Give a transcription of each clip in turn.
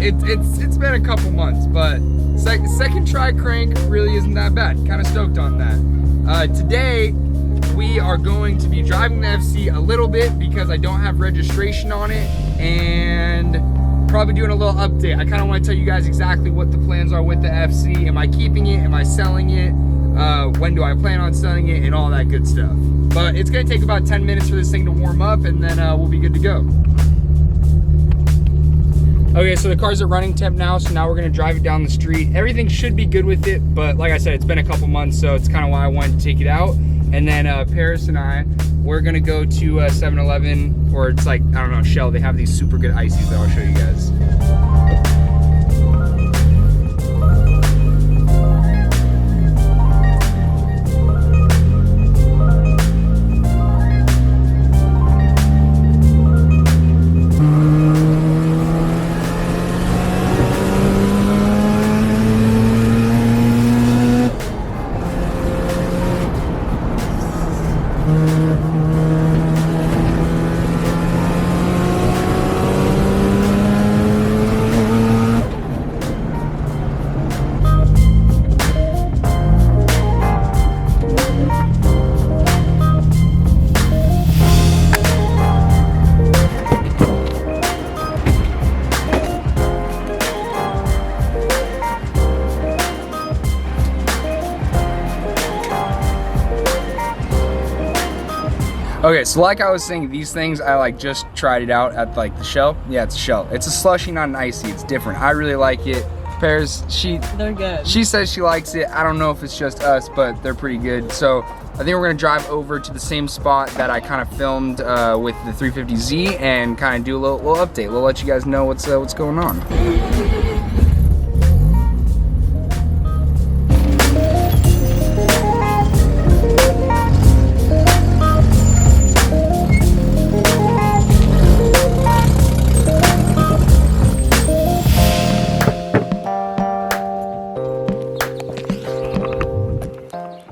it's been a couple months, but second try crank really isn't that bad. Kind of stoked on that. Today we are going to be driving the FC a little bit because I don't have registration on it, and probably doing a little update. I kind of want to tell you guys exactly what the plans are with the FC. Am I keeping it? Am I selling it? When do I plan on selling it? And all that good stuff. But it's gonna take about 10 minutes for this thing to warm up, and then we'll be good to go. Okay, so the car's at running temp now, so now we're gonna drive it down the street. Everything should be good with it, but like I said, it's been a couple months, so it's kind of why I wanted to take it out. And then Paris and I, we're gonna go to 7-Eleven, or it's like, I don't know, Shell. They have these super good ices that I'll show you guys. Okay, so like I was saying, these things, I like just tried it out at like the Shell. Yeah, it's a Shell. It's a slushy, not an icy. It's different. I really like it. Paris, they're good. She says she likes it. I don't know if it's just us, but they're pretty good. So I think we're gonna drive over to the same spot that I kind of filmed with the 350Z and kind of do a little update. We'll let you guys know what's going on.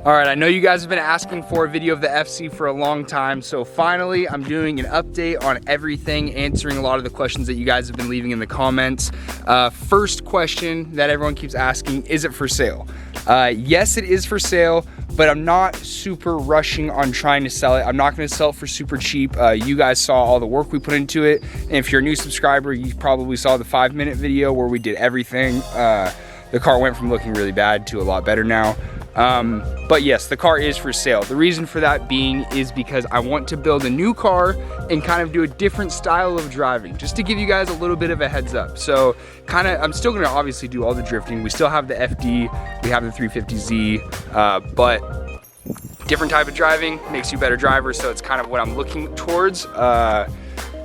All right, I know you guys have been asking for a video of the FC for a long time, so finally I'm doing an update on everything, answering a lot of the questions that you guys have been leaving in the comments. First question that everyone keeps asking, is it for sale? Yes, it is for sale, but I'm not super rushing on trying to sell it. I'm not gonna sell it for super cheap. You guys saw all the work we put into it, and if you're a new subscriber, you probably saw the 5-minute video where we did everything. The car went from looking really bad to a lot better now. But yes, the car is for sale. The reason for that being is because I want to build a new car and kind of do a different style of driving, just to give you guys a little bit of a heads up. So I'm still gonna obviously do all the drifting. We still have the FD, we have the 350Z, but different type of driving makes you a better driver. So it's kind of what I'm looking towards. The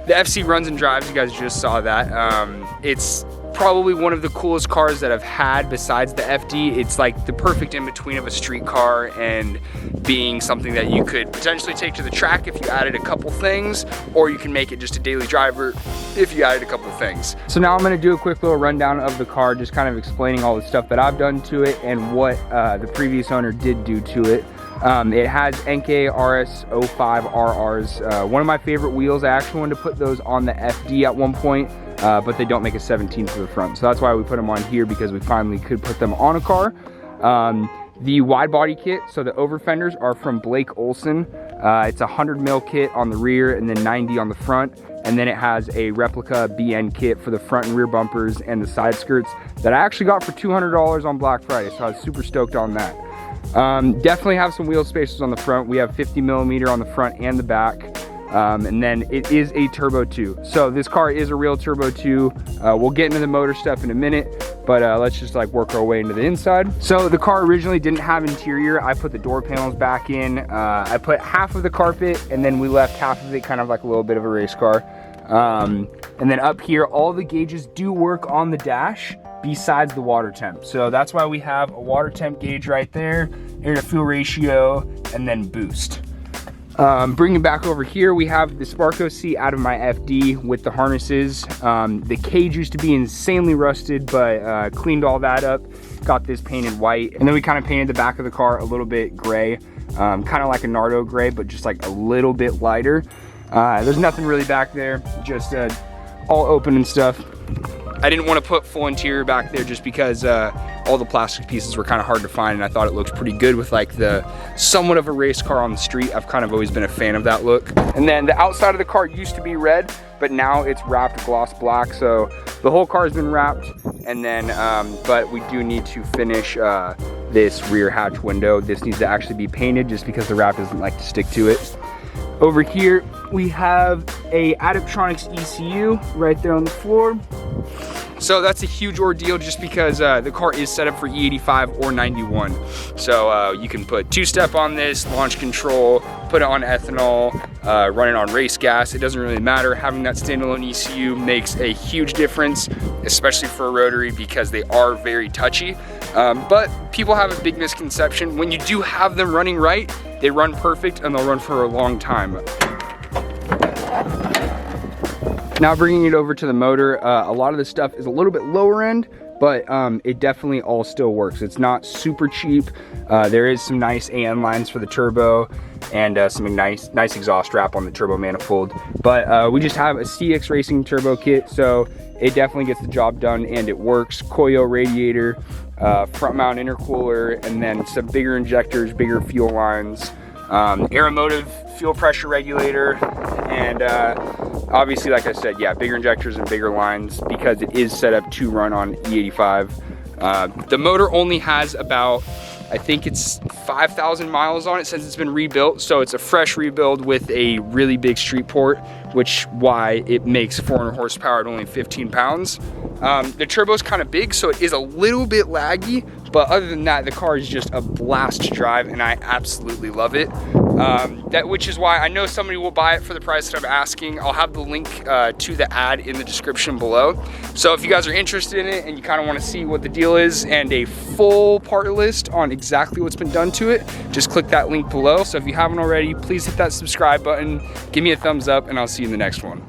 FC runs and drives, you guys just saw that. It's probably one of the coolest cars that I've had besides the FD. It's like the perfect in between of a street car and being something that you could potentially take to the track if you added a couple things, or you can make it just a daily driver if you added a couple things. So now I'm gonna do a quick little rundown of the car, just kind of explaining all the stuff that I've done to it and what the previous owner did do to it. It has NK RS-05 RRs. One of my favorite wheels. I actually wanted to put those on the FD at one point, but they don't make a 17 for the front. So that's why we put them on here, because we finally could put them on a car. The wide body kit, so the over fenders are from Blake Olson. It's a 100 mil kit on the rear and then 90 on the front. And then it has a replica BN kit for the front and rear bumpers and the side skirts that I actually got for $200 on Black Friday. So I was super stoked on that. Definitely have some wheel spacers on the front. We have 50mm on the front and the back. And then it is a Turbo 2. So this car is a real Turbo 2. We'll get into the motor stuff in a minute, but let's just like work our way into the inside. So the car originally didn't have interior. I put the door panels back in. I put half of the carpet, and then we left half of it kind of like a little bit of a race car. And then up here, all the gauges do work on the dash besides the water temp. So that's why we have a water temp gauge right there, air to fuel ratio, and then boost. Bringing back over here, we have the Sparco seat out of my FD with the harnesses. The cage used to be insanely rusted, but cleaned all that up, got this painted white. And then we kind of painted the back of the car a little bit gray, kind of like a Nardo gray, but just like a little bit lighter. There's nothing really back there, just all open and stuff. I didn't want to put full interior back there just because all the plastic pieces were kind of hard to find, and I thought it looked pretty good with like the somewhat of a race car on the street. I've kind of always been a fan of that look. And then the outside of the car used to be red, but now it's wrapped gloss black, so the whole car has been wrapped. And then but we do need to finish this rear hatch window. This needs to actually be painted just because the wrap doesn't like to stick to it. Over here we have a Adaptronics ECU right there on the floor. So that's a huge ordeal just because the car is set up for E85 or 91. So you can put two-step on this, launch control, put it on ethanol, run it on race gas. It doesn't really matter. Having that standalone ECU makes a huge difference, especially for a rotary because they are very touchy. But people have a big misconception. When you do have them running right, they run perfect and they'll run for a long time. Now bringing it over to the motor, a lot of the stuff is a little bit lower end, but it definitely all still works. It's not super cheap. There is some nice AN lines for the turbo and some nice exhaust wrap on the turbo manifold. But we just have a CX Racing turbo kit, so it definitely gets the job done and it works. Koyo radiator, front mount intercooler, and then some bigger injectors, bigger fuel lines, Aeromotive fuel pressure regulator, and obviously, like I said, yeah, bigger injectors and bigger lines because it is set up to run on E85. The motor only has about, I think it's 5,000 miles on it since it's been rebuilt. So it's a fresh rebuild with a really big street port, which why it makes 400 horsepower at only 15 pounds. The turbo's kind of big, so it is a little bit laggy, but other than that, the car is just a blast to drive and I absolutely love it. Which is why I know somebody will buy it for the price that I'm asking. I'll have the link to the ad in the description below. So if you guys are interested in it and you kind of want to see what the deal is and a full part list on exactly what's been done to it, just click that link below. So if you haven't already, please hit that subscribe button, give me a thumbs up, and I'll see you in the next one.